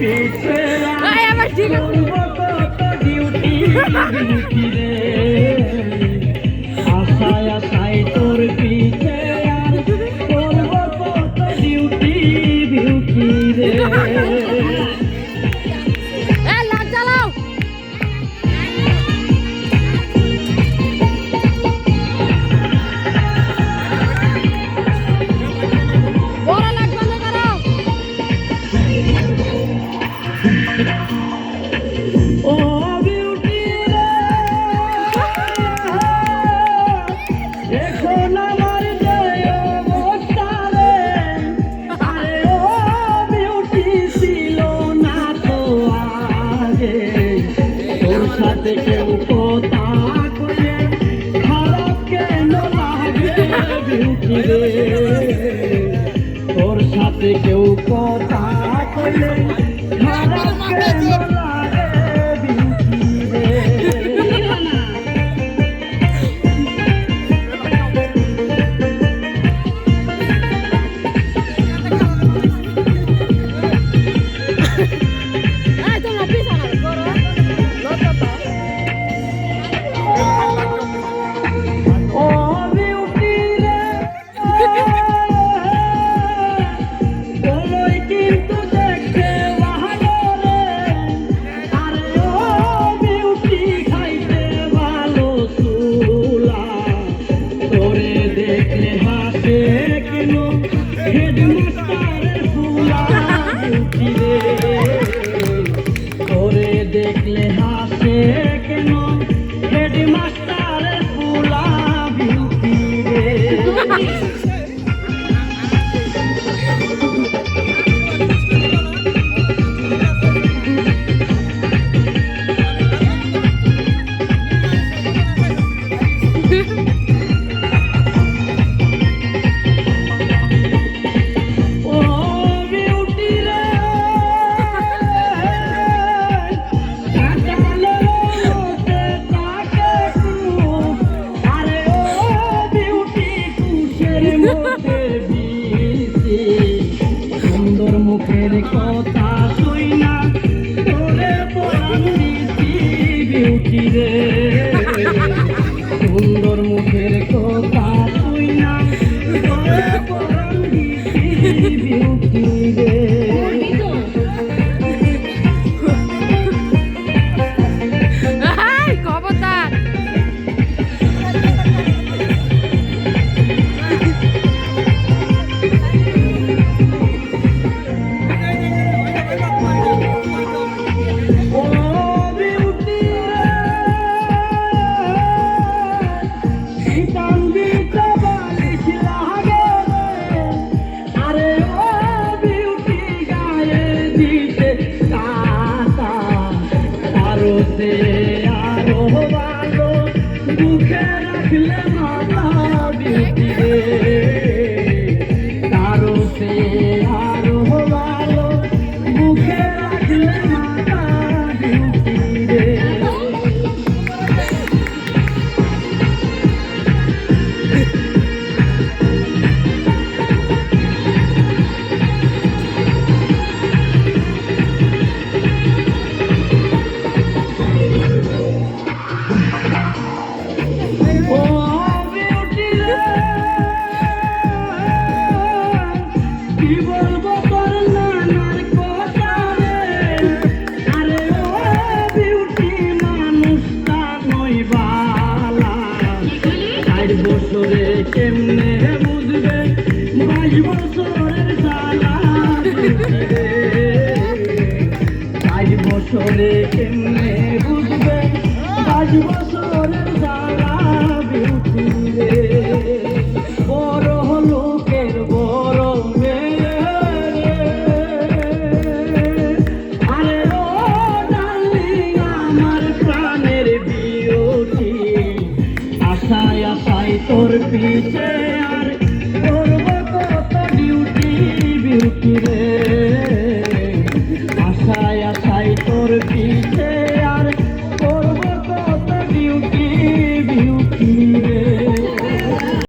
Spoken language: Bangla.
পিছে আবার ঠিক আছে ডিউটি বিউটি রে আশায় আশায় তোর পিছে আর করব কত ডিউটি বিউটি রে ও বিউটি রে এখন আমার দেয় অবস্থা রে আরে ও বিউটি ছিল না তো আগে তোর সাথে কেউ কথা কয়ে খারাপ কেন লাগে বিউটি রে তোর সাথে কেউ কথা কয়ে খারাপ কেন লাগে বিউটি রে ও বিউটি রে বলোই কিন্তু দেখতে ভালো রে আরে ও বিউটি খাইতে ভালো চুলা তোরে দেখলে হাসে কেন হেডমাস্টারের ফুলা বিউটি রে তোরে দেখলে হাসে কেন হেডমাস্টারের ফুলা বিউটি রে ও বিউটি রে কাটালের মধ্যে তাকে কুশ আরে ও বিউটি কুশের মধ্যে বিশি সুন্দর মুখের কথা শুই না তোরে পরাণ দিছি বিউটি রে সুন্দর মুখের কথা শুই না তোরে পরাণ দিছি বিউটি রে খবরদার ও বিউটি রে শীতল দিতে বালিশ লাগে রে আরে ও বিউটি গায়ে দিতে কাটা আরো সে আরো ভালো বুকে রাখলে মাথা বিউটি রে আরো সে আরো ভালো বুকে রাখলে মাথা বিউটি রে ও বিউটি রে কি বলবো তোর নানার কথা রে আরে ও বিউটি মানুষটা নই বালা 4 বছরে কেমনে বুঝবে 22 বছরের জ্বালা বিউটি রে 4 বছরে কেমনে বুঝবে 22 বছরের জ্বালা বিউটি রে বড় লোকের বড় মেয়ে রে আরে ও ডার্লিং আমার প্রাণের বিউটি আশায় আশায় তোর পিছে আর করব কত ডিউটি বিউটি রে